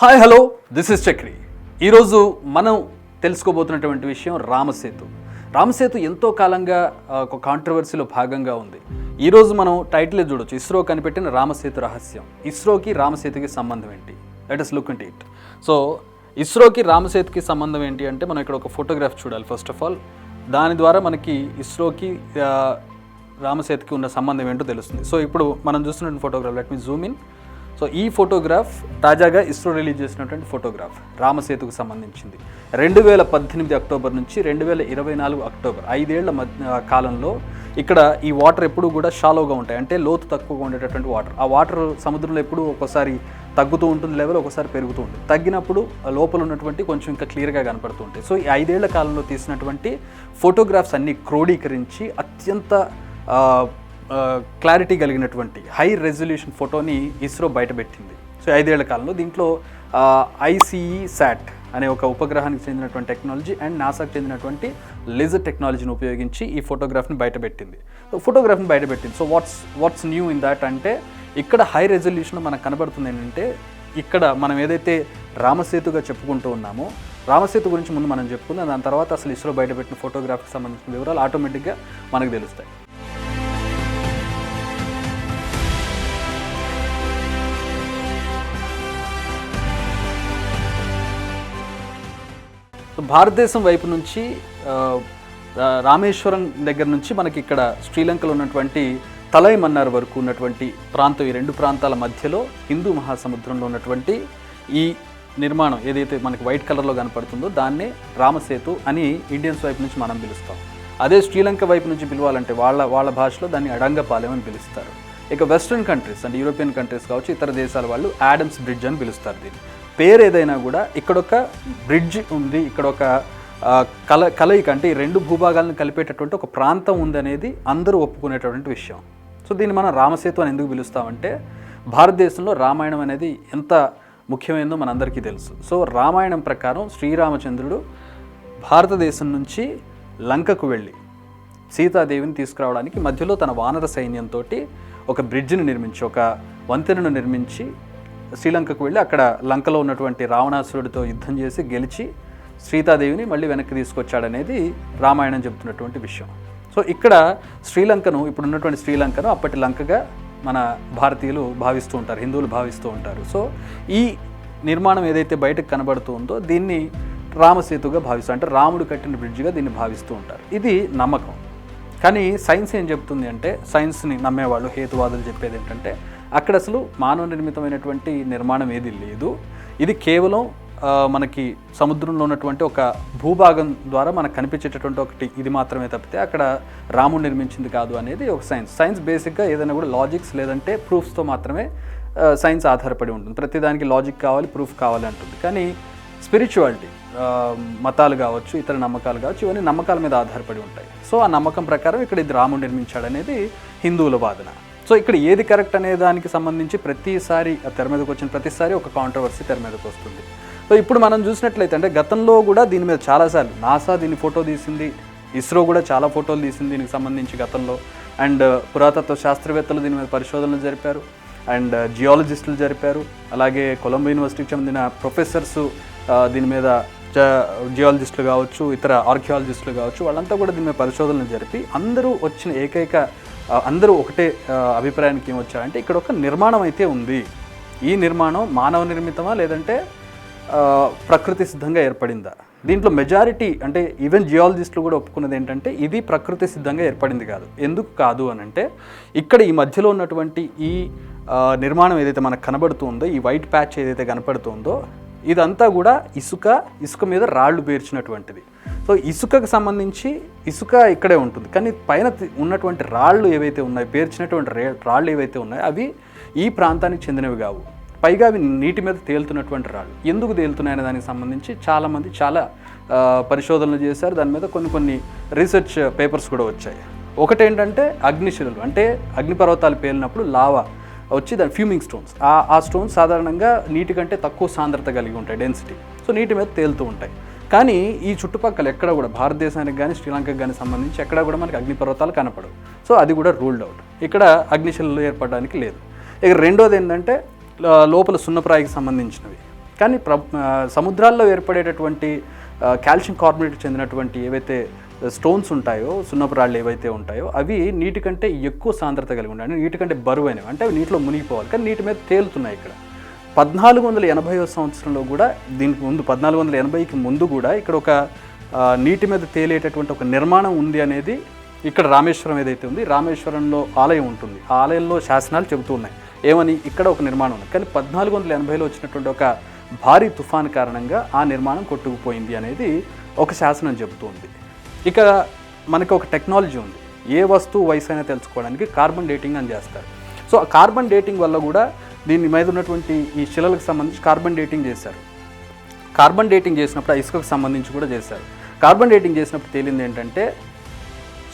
Hi hello this is Chakri. ఈరోజు మనం తెలుసుకోబోతున్నటువంటి విషయం రామసేతు ఎంతో కాలంగా ఒక కాంట్రవర్సీలో భాగంగా ఉంది. ఈరోజు మనం టైటిల్ చూడొచ్చు, ఇస్రో కనిపెట్టిన రామసేతు రహస్యం. ఇస్రోకి రామసేతుకి సంబంధం ఏంటి? Let us look into it. So ఇస్రోకి రామసేతుకి సంబంధం ఏంటి అంటే మనం ఇక్కడ ఒక ఫోటోగ్రాఫ్ చూడాలి. ఫస్ట్ ఆఫ్ ఆల్ దాని ద్వారా మనకి ఇస్రోకి రామసేతుకి ఉన్న సంబంధం ఏంటో తెలుస్తుంది. సో ఇప్పుడు మనం చూస్తున్న photograph, let me Zoom in. So ఈ ఫోటోగ్రాఫ్ తాజాగా ఇస్రో రిలీజ్ చేసినటువంటి ఫోటోగ్రాఫ్ రామసేతుకు సంబంధించింది. 2018 అక్టోబర్ నుంచి 2024 అక్టోబర్ 5 ఏళ్ల కాలంలో ఇక్కడ ఈ వాటర్ ఎప్పుడు కూడా షాలోగా ఉంటాయి, అంటే లోతు తక్కువగా ఉండేటటువంటి వాటర్. ఆ వాటర్ సముద్రంలో ఎప్పుడు ఒకసారి తగ్గుతూ ఉంటుంది లెవెల్, ఒకసారి పెరుగుతూ ఉంటుంది. తగ్గినప్పుడు లోపల ఉన్నటువంటి కొంచెం ఇంకా క్లియర్గా కనపడుతూ ఉంటాయి. సో ఈ 5 ఏళ్ల కాలంలో తీసినటువంటి ఫోటోగ్రాఫ్స్ అన్నీ క్రోడీకరించి అత్యంత క్లారిటీ కలిగినటువంటి హై రెజల్యూషన్ ఫోటోని ఇస్రో బయటపెట్టింది. సో 5 ఏళ్ల కాలంలో దీంట్లో ICESat అనే ఒక ఉపగ్రహానికి చెందినటువంటి టెక్నాలజీ అండ్ నాసాకు చెందినటువంటి లేజర్ టెక్నాలజీని ఉపయోగించి ఈ ఫోటోగ్రాఫ్ని బయటపెట్టింది. So what's new in that అంటే ఇక్కడ హై రెజల్యూషన్ మనకు కనబడుతుంది ఏంటంటే, ఇక్కడ మనం ఏదైతే రామసేతుగా చెప్పుకుంటూ ఉన్నామో, రామసేతు గురించి ముందు మనం చెప్పుకుందాం. దాని తర్వాత అసలు ఇస్రో బయటపెట్టిన ఫోటోగ్రాఫ్కి సంబంధించిన వివరాలు ఆటోమేటిక్గా మనకు తెలుస్తాయి. భారతదేశం వైపు నుంచి రామేశ్వరం దగ్గర నుంచి మనకి ఇక్కడ శ్రీలంకలో ఉన్నటువంటి తలై మన్నార్ వరకు ఉన్నటువంటి ప్రాంతం, ఈ రెండు ప్రాంతాల మధ్యలో హిందూ మహాసముద్రంలో ఉన్నటువంటి ఈ నిర్మాణం ఏదైతే మనకి వైట్ కలర్లో కనపడుతుందో దాన్నే రామసేతు అని ఇండియన్స్ వైపు నుంచి మనం పిలుస్తాం. అదే శ్రీలంక వైపు నుంచి పిలవాలంటే వాళ్ళ భాషలో దాన్ని అడంగపాలెం అని పిలుస్తారు. ఇక వెస్ట్రన్ కంట్రీస్ అంటే యూరోపియన్ కంట్రీస్ కావచ్చు, ఇతర దేశాల వాళ్ళు యాడమ్స్ బ్రిడ్జ్ అని పిలుస్తారు. దీన్ని పేరు ఏదైనా కూడా ఇక్కడ ఒక బ్రిడ్జ్ ఉంది, ఇక్కడ ఒక కలయిక అంటే ఈ రెండు భూభాగాలను కలిపేటటువంటి ఒక ప్రాంతం ఉంది అనేది అందరూ ఒప్పుకునేటటువంటి విషయం. సో దీన్ని మనం రామసేతు అని ఎందుకు పిలుస్తామంటే, భారతదేశంలో రామాయణం అనేది ఎంత ముఖ్యమైనదో మనందరికీ తెలుసు. సో రామాయణం ప్రకారం శ్రీరామచంద్రుడు భారతదేశం నుంచి లంకకు వెళ్ళి సీతాదేవిని తీసుకురావడానికి మధ్యలో తన వానర సైన్యంతో ఒక బ్రిడ్జిని నిర్మించి, ఒక వంతెనను నిర్మించి శ్రీలంకకు వెళ్ళి అక్కడ లంకలో ఉన్నటువంటి రావణాసురుడితో యుద్ధం చేసి గెలిచి సీతాదేవిని మళ్ళీ వెనక్కి తీసుకొచ్చాడనేది రామాయణం చెబుతున్నటువంటి విషయం. సో ఇక్కడ శ్రీలంకను, ఇప్పుడు ఉన్నటువంటి శ్రీలంకను అప్పటి లంకగా మన భారతీయులు భావిస్తూ ఉంటారు, హిందువులు భావిస్తూ ఉంటారు. సో ఈ నిర్మాణం ఏదైతే బయటకు కనబడుతూ ఉందో దీన్ని రామసేతుగా భావిస్తూ, అంటే రాముడు కట్టిన బ్రిడ్జిగా దీన్ని భావిస్తూ ఉంటారు. ఇది నమ్మకం. కానీ సైన్స్ ఏం చెప్తుంది అంటే, సైన్స్ని నమ్మేవాళ్ళు, హేతువాదులు చెప్పేది ఏంటంటే, అక్కడ అసలు మానవ నిర్మితమైనటువంటి నిర్మాణం ఏది లేదు. ఇది కేవలం మనకి సముద్రంలో ఉన్నటువంటి ఒక భూభాగం ద్వారా మనకు కనిపించేటటువంటి ఒకటి ఇది మాత్రమే తప్పితే అక్కడ రాముడు నిర్మించింది కాదు అనేది ఒక సైన్స్ బేసిక్గా ఏదైనా కూడా లాజిక్స్ లేదంటే ప్రూఫ్స్తో మాత్రమే సైన్స్ ఆధారపడి ఉంటుంది. ప్రతిదానికి లాజిక్ కావాలి, ప్రూఫ్ కావాలి అంటుంది. కానీ స్పిరిచువాలిటీ, మతాలు కావచ్చు, ఇతర నమ్మకాలు కావచ్చు, ఇవన్నీ నమ్మకాల మీద ఆధారపడి ఉంటాయి. సో ఆ నమ్మకం ప్రకారం ఇక్కడ ఇది రాముడు నిర్మించాడనేది హిందువుల వాదన. సో ఇక్కడ ఏది కరెక్ట్ అనే దానికి సంబంధించి ప్రతిసారి తెర మీదకి వచ్చిన ప్రతిసారి ఒక కాంట్రవర్సీ తెర మీదకి వస్తుంది. సో ఇప్పుడు మనం చూసినట్లయితే అంటే గతంలో కూడా దీని మీద చాలాసార్లు నాసా దీన్ని ఫోటో తీసింది, ఇస్రో కూడా చాలా ఫోటోలు తీసింది దీనికి సంబంధించి గతంలో. అండ్ పురాతత్వ శాస్త్రవేత్తలు దీని మీద పరిశోధనలు జరిపారు, అండ్ జియాలజిస్టులు జరిపారు. అలాగే కొలంబో యూనివర్సిటీకి చెందిన ప్రొఫెసర్స్ దీని మీద, జియాలజిస్టులు కావచ్చు, ఇతర ఆర్కియాలజిస్టులు కావచ్చు, వాళ్ళంతా కూడా దీని మీద పరిశోధనలు జరిపి అందరూ ఒకటే అభిప్రాయానికి ఏమొచ్చారంటే, ఇక్కడ ఒక నిర్మాణం అయితే ఉంది. ఈ నిర్మాణం మానవ నిర్మితమా లేదంటే ప్రకృతి సిద్ధంగా ఏర్పడిందా? దీంట్లో మెజారిటీ అంటే ఈవెన్ జియాలజిస్టులు కూడా ఒప్పుకున్నది ఏంటంటే ఇది ప్రకృతి సిద్ధంగా ఏర్పడింది కాదు. ఎందుకు కాదు అని అంటే, ఇక్కడ ఈ మధ్యలో ఉన్నటువంటి ఈ నిర్మాణం ఏదైతే మనకు కనబడుతుందో, ఈ వైట్ ప్యాచ్ ఏదైతే కనపడుతుందో, ఇదంతా కూడా ఇసుక మీద రాళ్ళు పేర్చినటువంటిది. సో ఇసుకకు సంబంధించి ఇసుక ఇక్కడే ఉంటుంది, కానీ పైన ఉన్నటువంటి రాళ్ళు ఏవైతే ఉన్నాయో, పేర్చినటువంటి రాళ్ళు ఏవైతే ఉన్నాయో అవి ఈ ప్రాంతానికి చెందినవి కావు. పైగా అవి నీటి మీద తేలుతున్నటువంటి రాళ్ళు. ఎందుకు తేలుతున్నాయనే దానికి సంబంధించి చాలామంది చాలా పరిశోధనలు చేశారు. దాని మీద కొన్ని రీసెర్చ్ పేపర్స్ కూడా వచ్చాయి. ఒకటేంటంటే అగ్నిశిలలు, అంటే అగ్నిపర్వతాలు పేలినప్పుడు లావా వచ్చి దాని ఫ్యూమింగ్ స్టోన్స్, ఆ స్టోన్స్ సాధారణంగా నీటి కంటే తక్కువ సాంద్రత కలిగి ఉంటాయి, డెన్సిటీ. సో నీటి మీద తేలుతూ ఉంటాయి. కానీ ఈ చుట్టుపక్కల ఎక్కడ కూడా భారతదేశానికి కానీ శ్రీలంకకు కానీ సంబంధించి ఎక్కడ కూడా మనకి అగ్నిపర్వతాలు కనపడవు. సో అది కూడా రూల్డ్ అవుట్, ఇక్కడ అగ్నిశిలలు ఏర్పడడానికి లేదు. ఇక రెండోది ఏంటంటే లోపల సున్నప్రాయికి సంబంధించినవి. కానీ సముద్రాల్లో ఏర్పడేటటువంటి కాల్షియం కార్బోనేట్ చెందినటువంటి ఏవైతే స్టోన్స్ ఉంటాయో, సున్నపు రాళ్ళు ఏవైతే ఉంటాయో అవి నీటి కంటే ఎక్కువ సాంద్రత కలిగి ఉంటాయి, నీటి కంటే బరువైనవి, అంటే అవి నీటిలో మునిగిపోవాలి, కానీ నీటి మీద తేలుతున్నాయి. ఇక్కడ 1480వ సంవత్సరంలో కూడా, దీనికి ముందు 1480కి ముందు కూడా ఇక్కడ ఒక నీటి మీద తేలేటటువంటి ఒక నిర్మాణం ఉంది అనేది ఇక్కడ రామేశ్వరం ఏదైతే ఉంది, రామేశ్వరంలో ఆలయం ఉంటుంది, ఆ ఆలయంలో శాసనాలు చెబుతూ ఉన్నాయి ఏమని, ఇక్కడ ఒక నిర్మాణం ఉంది. కానీ 1480లో వచ్చినటువంటి ఒక భారీ తుఫాను కారణంగా ఆ నిర్మాణం కొట్టుకుపోయింది అనేది ఒక శాసనం చెబుతుంది. ఇక మనకి ఒక టెక్నాలజీ ఉంది, ఏ వస్తువు వయసు అయినా తెలుసుకోవడానికి కార్బన్ డేటింగ్ అని చేస్తారు. సో ఆ కార్బన్ డేటింగ్ వల్ల కూడా దీని మీద ఉన్నటువంటి ఈ శిలలకు సంబంధించి కార్బన్ డేటింగ్ చేశారు. కార్బన్ డేటింగ్ చేసినప్పుడు ఆ ఇసుకకు సంబంధించి కూడా చేశారు. కార్బన్ డేటింగ్ చేసినప్పుడు తేలింది ఏంటంటే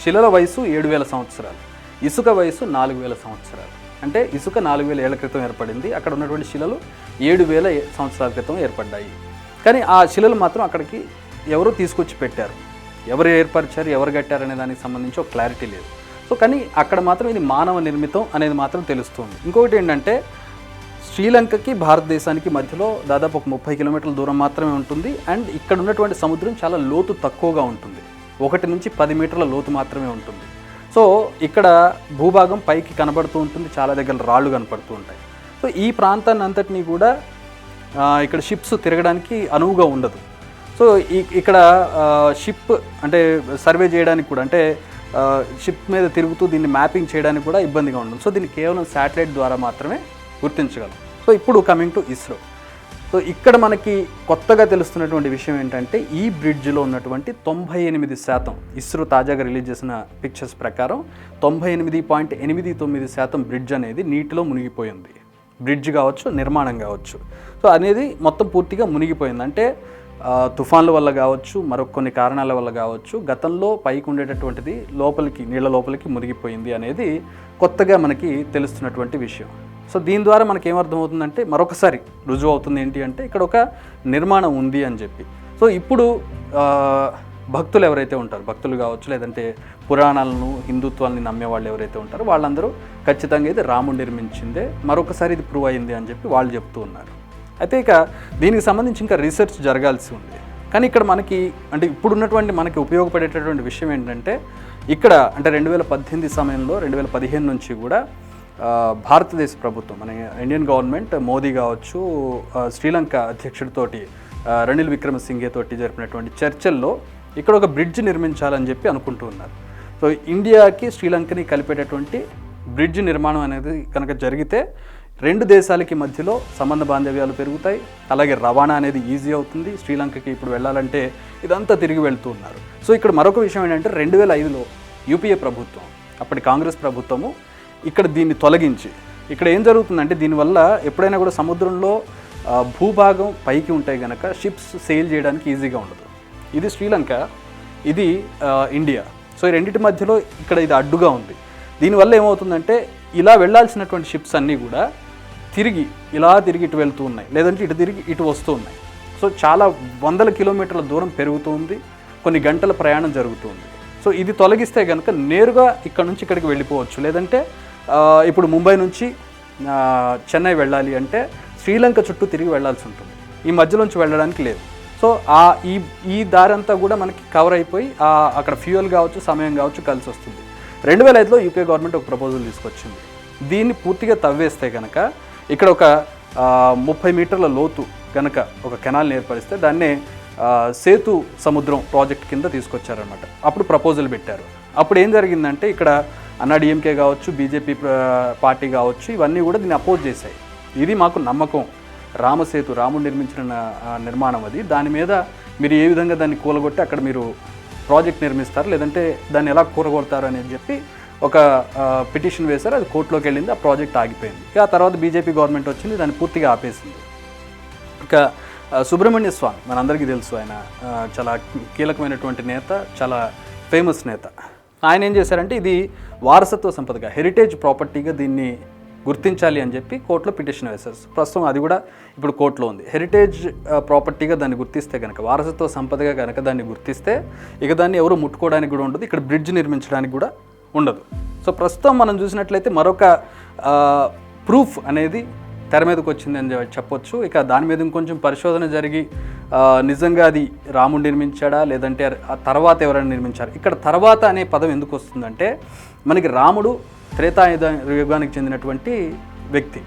శిలల వయసు 7000 సంవత్సరాలు, ఇసుక వయసు 4000 సంవత్సరాలు. అంటే ఇసుక 4000 ఏళ్ల క్రితం ఏర్పడింది, అక్కడ ఉన్నటువంటి శిలలు 7000 సంవత్సరాల క్రితం ఏర్పడ్డాయి. కానీ ఆ శిలలు మాత్రం అక్కడికి ఎవరో తీసుకొచ్చి పెట్టారు, ఎవరు ఏర్పరిచారు, ఎవరు కట్టారు అనే దానికి సంబంధించి ఒక క్లారిటీ లేదు. సో కానీ అక్కడ మాత్రం ఇది మానవ నిర్మితం అనేది మాత్రం తెలుస్తుంది. ఇంకొకటి ఏంటంటే శ్రీలంకకి భారతదేశానికి మధ్యలో దాదాపు ఒక 30 కిలోమీటర్ల దూరం మాత్రమే ఉంటుంది. అండ్ ఇక్కడ ఉన్నటువంటి సముద్రం చాలా లోతు తక్కువగా ఉంటుంది, 1 నుంచి 10 మీటర్ల లోతు మాత్రమే ఉంటుంది. సో ఇక్కడ భూభాగం పైకి కనబడుతూ ఉంటుంది, చాలా దగ్గర రాళ్ళు కనపడుతూ ఉంటాయి. సో ఈ ప్రాంతాన్ని అంతటినీ కూడా ఇక్కడ షిప్స్ తిరగడానికి అనువుగా ఉండదు. సో ఇక్కడ షిప్ అంటే సర్వే చేయడానికి కూడా, అంటే షిప్ మీద తిరుగుతూ దీన్ని మ్యాపింగ్ చేయడానికి కూడా ఇబ్బందిగా ఉంటుంది. సో దీన్ని కేవలం శాటిలైట్ ద్వారా మాత్రమే గుర్తించగలం. సో ఇప్పుడు కమింగ్ టు ఇస్రో. సో ఇక్కడ మనకి కొత్తగా తెలుస్తున్నటువంటి విషయం ఏంటంటే ఈ బ్రిడ్జ్లో ఉన్నటువంటి 98%, ఇస్రో తాజాగా రిలీజ్ చేసిన పిక్చర్స్ ప్రకారం 98.89% బ్రిడ్జ్ అనేది నీటిలో మునిగిపోయింది. బ్రిడ్జ్ కావచ్చు, నిర్మాణం కావచ్చు, సో అనేది మొత్తం పూర్తిగా మునిగిపోయింది. అంటే తుఫాన్ల వల్ల కావచ్చు, మరొక కొన్ని కారణాల వల్ల కావచ్చు, గతంలో పైకి ఉండేటటువంటిది లోపలికి, నీళ్ళ లోపలికి మునిగిపోయింది అనేది కొత్తగా మనకి తెలుస్తున్నటువంటి విషయం. సో దీని ద్వారా మనకి ఏమర్థమవుతుందంటే మరొకసారి రుజువు అవుతుంది ఏంటి అంటే ఇక్కడ ఒక నిర్మాణం ఉంది అని చెప్పి. సో ఇప్పుడు భక్తులు ఎవరైతే ఉంటారో, భక్తులు కావచ్చు, లేదంటే పురాణాలను, హిందుత్వాన్ని నమ్మే వాళ్ళు ఎవరైతే ఉంటారో వాళ్ళందరూ ఖచ్చితంగా ఇది రాముడు నిర్మించిందే, మరొకసారి ఇది ప్రూవ్ అయింది అని చెప్పి వాళ్ళు చెప్తూ ఉన్నారు. అయితే ఇక దీనికి సంబంధించి ఇంకా రీసెర్చ్ జరగాల్సి ఉంది. కానీ ఇక్కడ మనకి అంటే ఇప్పుడున్నటువంటి మనకి ఉపయోగపడేటటువంటి విషయం ఏంటంటే ఇక్కడ అంటే 2018 సమయంలో 2015 నుంచి కూడా భారతదేశ ప్రభుత్వం, మన ఇండియన్ గవర్నమెంట్, మోదీ కావచ్చు, శ్రీలంక అధ్యక్షుడితోటి రనిల్ విక్రమసింఘే తోటి జరిపినటువంటి చర్చల్లో ఇక్కడ ఒక బ్రిడ్జ్ నిర్మించాలని చెప్పి అనుకుంటూ ఉన్నారు. సో ఇండియాకి శ్రీలంకని కలిపేటటువంటి బ్రిడ్జ్ నిర్మాణం అనేది కనుక జరిగితే 2 దేశాలకి మధ్యలో సంబంధ బాంధవ్యాలు పెరుగుతాయి, అలాగే రవాణా అనేది ఈజీ అవుతుంది. శ్రీలంకకి ఇప్పుడు వెళ్ళాలంటే ఇదంతా తిరిగి వెళ్తూ ఉన్నారు. సో ఇక్కడ మరొక విషయం ఏంటంటే 2005లో యూపీఏ ప్రభుత్వం, అప్పటి కాంగ్రెస్ ప్రభుత్వము ఇక్కడ దీన్ని తొలగించి, ఇక్కడ ఏం జరుగుతుందంటే దీనివల్ల ఎప్పుడైనా కూడా సముద్రంలో భూభాగం పైకి ఉంటాయి కనుక షిప్స్ సెయిల్ చేయడానికి ఈజీగా ఉండదు. ఇది శ్రీలంక, ఇది ఇండియా. సో ఈ రెండింటి మధ్యలో ఇక్కడ ఇది అడ్డుగా ఉంది. దీనివల్ల ఏమవుతుందంటే ఇలా వెళ్ళాల్సినటువంటి షిప్స్ అన్నీ కూడా తిరిగి ఇటు వెళ్తూ ఉన్నాయి, లేదంటే ఇటు తిరిగి ఇటు వస్తూ ఉన్నాయి. సో చాలా 100 కిలోమీటర్ల దూరం పెరుగుతుంది, కొన్ని గంటల ప్రయాణం జరుగుతుంది. సో ఇది తొలగిస్తే కనుక నేరుగా ఇక్కడ నుంచి ఇక్కడికి వెళ్ళిపోవచ్చు. లేదంటే ఇప్పుడు ముంబై నుంచి చెన్నై వెళ్ళాలి అంటే శ్రీలంక చుట్టూ తిరిగి వెళ్ళాల్సి ఉంటుంది, ఈ మధ్యలోంచి వెళ్ళడానికి లేదు. సో ఈ దారి అంతా కూడా మనకి కవర్ అయిపోయి అక్కడ ఫ్యూయల్ కావచ్చు, సమయం కావచ్చు కలిసి వస్తుంది. 2005లో యూపీఏ గవర్నమెంట్ ఒక ప్రపోజల్ తీసుకొచ్చింది. దీన్ని పూర్తిగా తవ్వేస్తే కనుక ఇక్కడ ఒక 30 మీటర్ల లోతు కనుక ఒక కెనాల్ని ఏర్పరిస్తే దాన్నే సేతు సముద్రం ప్రాజెక్ట్ కింద తీసుకొచ్చారనమాట. అప్పుడు ప్రపోజల్ పెట్టారు. అప్పుడు ఏం జరిగిందంటే ఇక్కడ అన్నాడీఎంకే కావచ్చు, బీజేపీ పార్టీ కావచ్చు, ఇవన్నీ కూడా దీన్ని అపోజ్ చేశాయి. ఇది మాకు నమ్మకం, రాముడు నిర్మించిన నిర్మాణం అది, దాని మీద మీరు ఏ విధంగా దాన్ని కూలగొట్టి అక్కడ మీరు ప్రాజెక్ట్ నిర్మిస్తారు, లేదంటే దాన్ని ఎలా కూరగొడతారు అనేది చెప్పి ఒక పిటిషన్ వేశారు. అది కోర్టులోకి వెళ్ళింది, ఆ ప్రాజెక్ట్ ఆగిపోయింది. ఇక ఆ తర్వాత బీజేపీ గవర్నమెంట్ వచ్చింది, దాన్ని పూర్తిగా ఆపేసింది. ఇక సుబ్రహ్మణ్య స్వామి మనందరికీ తెలుసు, ఆయన చాలా కీలకమైనటువంటి నేత, చాలా ఫేమస్ నేత. ఆయన ఏం చేశారంటే ఇది వారసత్వ సంపదగా, హెరిటేజ్ ప్రాపర్టీగా దీన్ని గుర్తించాలి అని చెప్పి కోర్టులో పిటిషన్ వేశారు. ప్రస్తుతం అది కూడా ఇప్పుడు కోర్టులో ఉంది. హెరిటేజ్ ప్రాపర్టీగా దాన్ని గుర్తిస్తే కనుక, వారసత్వ సంపదగా కనుక దాన్ని గుర్తిస్తే ఇక దాన్ని ఎవరు ముట్టుకోవడానికి కూడా ఉండదు, ఇక్కడ బ్రిడ్జ్ నిర్మించడానికి కూడా ఉండదు. సో ప్రస్తుతం మనం చూసినట్లయితే మరొక ప్రూఫ్ అనేది తెర మీదకి వచ్చిందని చెప్పొచ్చు. ఇక దాని మీద ఇంకొంచెం పరిశోధన జరిగి నిజంగా అది రాముడు నిర్మించాడా లేదంటే ఆ తర్వాత ఎవరైనా నిర్మించారు. ఇక్కడ తర్వాత అనే పదం ఎందుకు వస్తుందంటే మనకి రాముడు త్రేతాయుగానికి చెందినటువంటి వ్యక్తి.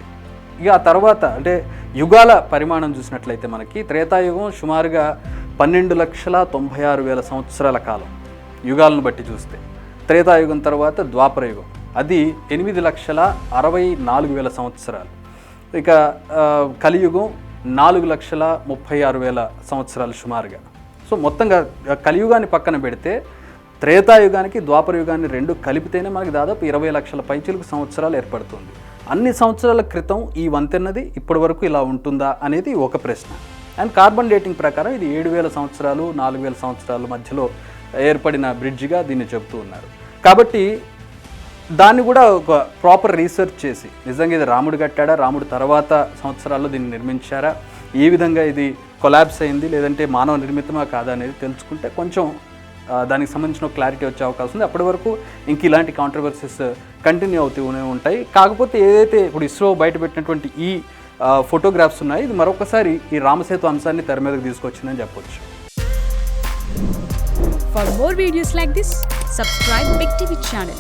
ఇక ఆ తర్వాత అంటే యుగాల పరిమాణం చూసినట్లయితే మనకి త్రేతాయుగం సుమారుగా 12,96,000 సంవత్సరాల కాలం యుగాలను బట్టి చూస్తే. త్రేతాయుగం తర్వాత ద్వాపరయుగం, అది 8,64,000 సంవత్సరాలు. ఇక కలియుగం 4,36,000 సంవత్సరాలు సుమారుగా. సో మొత్తంగా కలియుగాన్ని పక్కన పెడితే త్రేతాయుగానికి ద్వాపరయుగాన్ని రెండు కలిపితేనే మనకి దాదాపు 20 లక్షల పైచిలుకు సంవత్సరాలు ఏర్పడుతుంది. అన్ని సంవత్సరాల క్రితం ఈ వంతెన్నది ఇప్పటి వరకు ఇలా ఉంటుందా అనేది ఒక ప్రశ్న. అండ్ కార్బన్ డేటింగ్ ప్రకారం ఇది 7,000 సంవత్సరాలు 4,000 సంవత్సరాల మధ్యలో ఏర్పడిన బ్రిడ్జిగా దీన్ని చెబుతూ ఉన్నారు. కాబట్టి దాన్ని కూడా ఒక ప్రాపర్ రీసెర్చ్ చేసి నిజంగా ఇది రాముడు కట్టాడా, రాముడు తర్వాత సంవత్సరాల్లో దీన్ని నిర్మించారా, ఏ విధంగా ఇది కొలాబ్స్ అయింది లేదంటే మానవ నిర్మితమా కాదా అనేది తెలుసుకుంటే కొంచెం దానికి సంబంధించిన క్లారిటీ వచ్చే అవకాశం ఉంది. అప్పటి వరకు ఇంక ఇలాంటి కాంట్రవర్సీస్ కంటిన్యూ అవుతూనే ఉంటాయి. కాకపోతే ఏదైతే ఇప్పుడు ఇస్రో బయటపెట్టినటువంటి ఈ ఫోటోగ్రాఫ్స్ ఉన్నాయి, ఇది మరొకసారి ఈ రామసేతు అంశాన్ని తెర మీదకి తీసుకొచ్చిందని చెప్పొచ్చు. For more videos like this, subscribe Big TV channel.